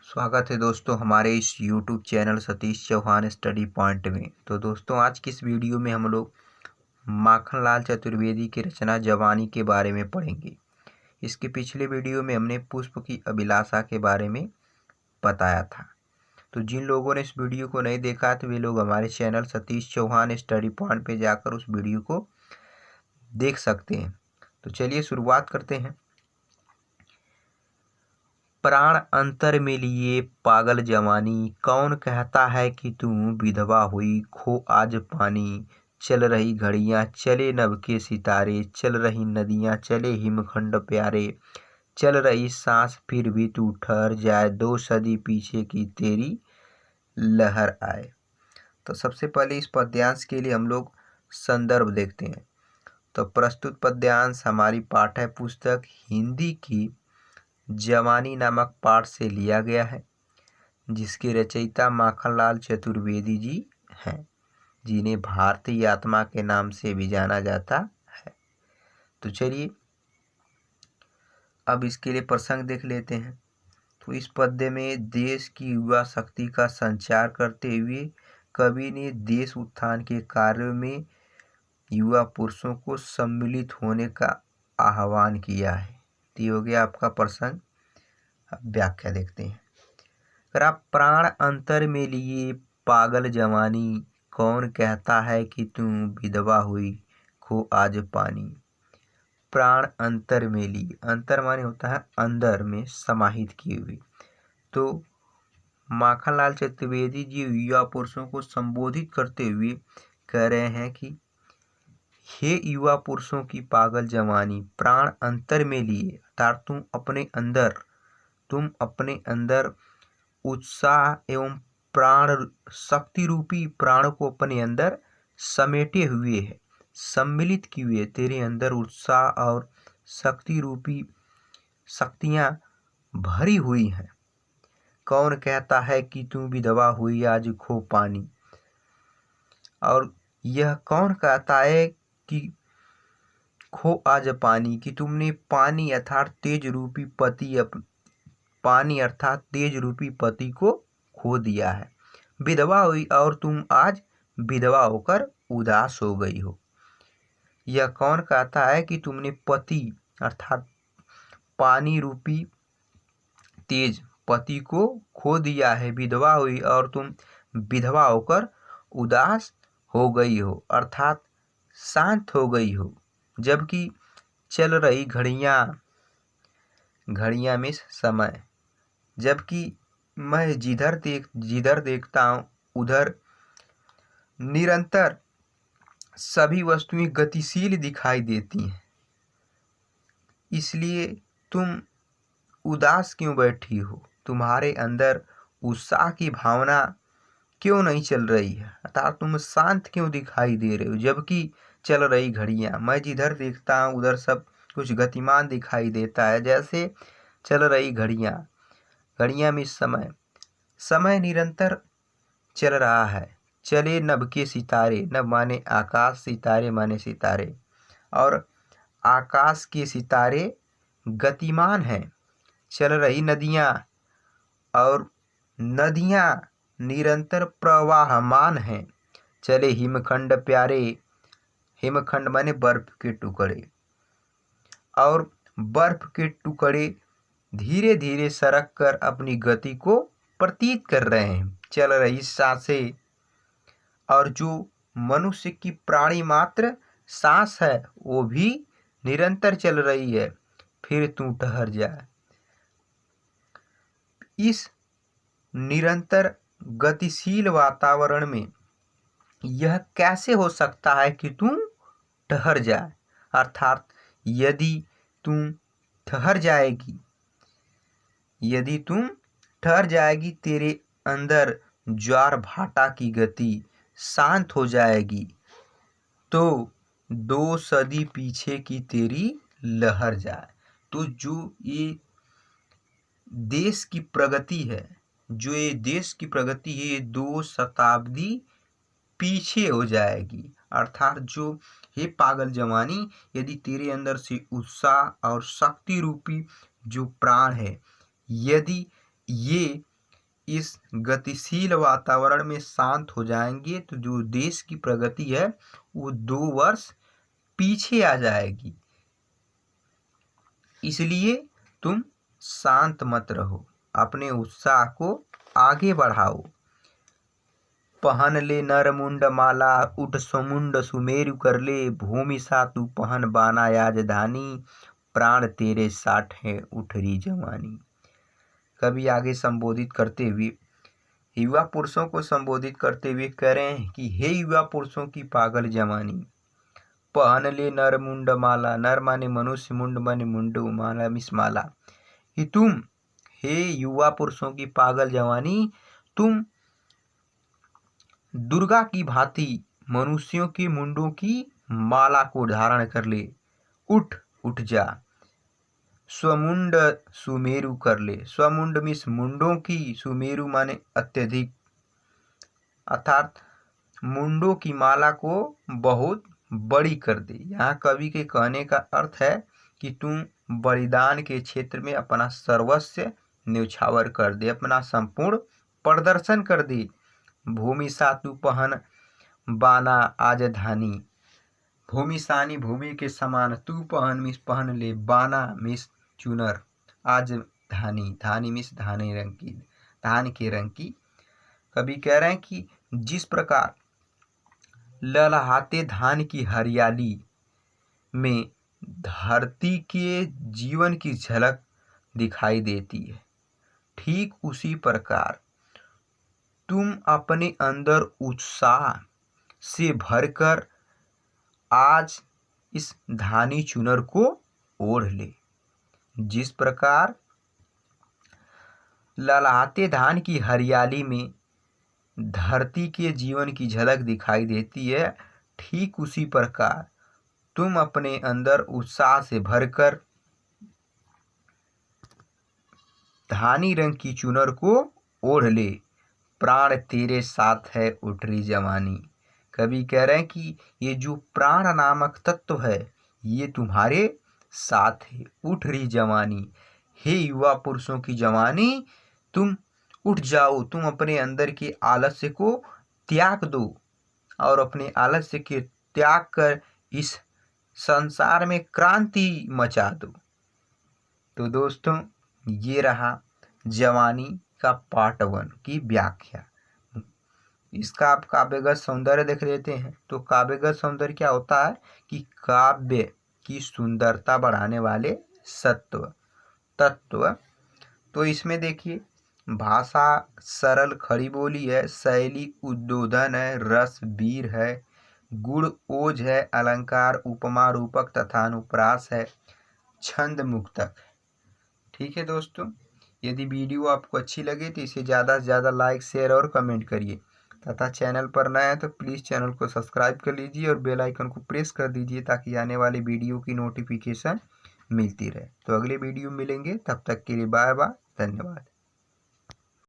स्वागत है दोस्तों हमारे इस YouTube channel Satish Chauhan study point में। तो दोस्तों आज की इस वीडियो में हम लोग माखनलाल चतुर्वेदी की रचना जवानी के बारे में पढ़ेंगे। इसके पिछले वीडियो में हमने पुष्प की अभिलाषा के बारे में बताया था। तो जिन लोगों ने इस वीडियो को नहीं देखा तो वे लोग हमारे channel Satish Chauhan study point पर जाकर उस वीडियो को देख सकते हैं। तो चलिए शुरुआत करते हैं। प्राण अंतर में लिए पागल जवानी, कौन कहता है कि तू विधवा हुई, खो आज पानी। चल रही घड़ियां चले नभ के सितारे, चल रही नदियां चले हिमखंड प्यारे। चल रही सांस फिर भी तू ठहर जाए, 2 सदी पीछे की तेरी लहर आए। तो सबसे पहले इस पद्यांश के लिए हम लोग संदर्भ देखते हैं। तो प्रस्तुत पद्यांश हमारी पाठ्य पुस्तक हिंदी की जवानी नामक पाठ से लिया गया है, जिसके रचयिता माखनलाल चतुर्वेदी जी हैं, जिन्हें भारतीय आत्मा के नाम से भी जाना जाता है। तो चलिए अब इसके लिए प्रसंग देख लेते हैं। तो इस पद्य में देश की युवा शक्ति का संचार करते हुए कवि ने देश उत्थान के कार्य में युवा पुरुषों को सम्मिलित होने का आह्वान किया है। तो हो गया आपका प्रसंग। अब व्याख्या देखते हैं। अगर आप प्राण अंतर में लिए पागल जवानी, कौन कहता है कि तू विधवा हुई, खो आज पानी। प्राण अंतर में लिए, अंतर माने होता है अंदर में समाहित किए हुए। तो माखनलाल चतुर्वेदी जी युवा पुरुषों को संबोधित करते हुए कह रहे हैं कि हे युवा पुरुषों की पागल जवानी, प्राण अंतर में लिए अर्थात तुम अपने अंदर उत्साह एवं प्राण शक्ति रूपी प्राण को अपने अंदर समेटे हुए है, सम्मिलित किए हुए। तेरे अंदर उत्साह और शक्ति रूपी शक्तियां भरी हुई हैं। कौन कहता है कि तू विधवा हुई आज खो पानी। और यह कौन कहता है कि खो आज पानी, कि तुमने पानी अर्थात तेज रूपी पति को खो दिया है। विधवा हुई और तुम आज विधवा होकर उदास हो गई हो। यह कौन कहता है कि तुमने पति अर्थात पानी रूपी तेज पति को खो दिया है, विधवा हुई और तुम विधवा होकर उदास हो गई हो अर्थात शांत हो गई हो। जबकि चल रही घड़ियां में समय, जबकि मैं जिधर देखता हूँ उधर निरंतर सभी वस्तुएं गतिशील दिखाई देती हैं। इसलिए तुम उदास क्यों बैठी हो, तुम्हारे अंदर उत्साह की भावना क्यों नहीं चल रही है अर्थात तुम शांत क्यों दिखाई दे रहे हो। जबकि चल रही घड़ियां, मैं जिधर देखता हूँ उधर सब कुछ गतिमान दिखाई देता है। जैसे चल रही घड़ियां में समय निरंतर चल रहा है। चले नभ के सितारे, नभ माने आकाश, सितारे माने सितारे, और आकाश के सितारे गतिमान हैं। चल रही नदियां, और नदियां निरंतर प्रवाहमान हैं। चले हिमखंड प्यारे, हिमखंड माने बर्फ के टुकड़े, और बर्फ के टुकड़े धीरे धीरे सरक कर अपनी गति को प्रतीत कर रहे हैं। चल रही सांसें, और जो मनुष्य की प्राणी मात्र सांस है वो भी निरंतर चल रही है। फिर तू ठहर जाए। इस निरंतर गतिशील वातावरण में यह कैसे हो सकता है कि तुम ठहर जाए अर्थात यदि तुम ठहर जाएगी तेरे अंदर ज्वार भाटा की गति शांत हो जाएगी, तो 2 सदी पीछे की तेरी लहर जाए। तो जो ये देश की प्रगति है, ये 2 शताब्दी पीछे हो जाएगी। अर्थात जो हे पागल जवानी, यदि तेरे अंदर से उत्साह और शक्ति रूपी जो प्राण है, यदि ये इस गतिशील वातावरण में शांत हो जाएंगे तो जो देश की प्रगति है वो 2 वर्ष पीछे आ जाएगी। इसलिए तुम शांत मत रहो, अपने उत्साह को आगे बढ़ाओ। पहन ले नर मुंड माला, उठ समुंड सुमेरु कर ले, भूमि सा तू पहन बाना याज धानी, प्राण तेरे साठ है उठरी जवानी। कवि आगे संबोधित करते हुए युवा पुरुषों को संबोधित करते हुए कह रहे हैं कि हे युवा पुरुषों की पागल जवानी, पहन ले नर मुंड माला, नर माने मनुष्य, मुंड माने मुंडू, माला मिस माला, कि तुम हे युवा पुरुषों की पागल जवानी, तुम दुर्गा की भांति मनुष्यों के मुंडों की माला को धारण कर ले, उठ उठ जा, स्वमुंड सुमेरु कर ले। स्वमुंड मिस मुंडों की, सुमेरु माने अत्यधिक, अर्थात मुंडों की माला को बहुत बड़ी कर दे। यहाँ कवि के कहने का अर्थ है कि तुम बलिदान के क्षेत्र में अपना सर्वस्व न्यौछावर कर दे, अपना संपूर्ण प्रदर्शन कर दे। भूमि सा तू पहन बाना आज धानी, भूमि सानी भूमि के समान, तू पहन मिस पहन ले, बाना मिस चुनर, आज धानी, धानी मिस धानी रंग की, धान के रंग की। कवि कह रहे हैं कि जिस प्रकार ललहाते धान की हरियाली में धरती के जीवन की झलक दिखाई देती है, ठीक उसी प्रकार तुम अपने अंदर उत्साह से भरकर आज इस धानी चुनर को ओढ़ ले। जिस प्रकार ललहाते धान की हरियाली में धरती के जीवन की झलक दिखाई देती है, ठीक उसी प्रकार तुम अपने अंदर उत्साह से भरकर धानी रंग की चुनर को ओढ़ ले, प्राण तेरे साथ है उठरी जवानी। कवि कह रहे हैं कि ये जो प्राण नामक तत्व है ये तुम्हारे साथ है, उठरी जवानी। हे युवा पुरुषों की जवानी, तुम उठ जाओ, तुम अपने अंदर के आलस्य को त्याग दो और अपने आलस्य के त्याग कर इस संसार में क्रांति मचा दो। तो दोस्तों, ये रहा जवानी का पार्ट 1 की व्याख्या। इसका आप काव्यगत सौंदर्य देख लेते हैं। तो काव्यगत सौंदर्य क्या होता है कि काव्य की सुंदरता बढ़ाने वाले सत्व तत्व। तो इसमें देखिए, भाषा सरल खड़ी बोली है, शैली उद्बोधन है, रस वीर है, गुण ओज है, अलंकार उपमा रूपक तथा अनुप्रास है, छंद मुक्तक। ठीक है दोस्तों, यदि वीडियो आपको अच्छी लगे तो इसे ज़्यादा से ज़्यादा लाइक शेयर और कमेंट करिए, तथा चैनल पर नए हैं तो प्लीज़ चैनल को सब्सक्राइब कर लीजिए और बेल आइकन को प्रेस कर दीजिए ताकि आने वाली वीडियो की नोटिफिकेशन मिलती रहे। तो अगले वीडियो मिलेंगे, तब तक के लिए बाय बाय, धन्यवाद।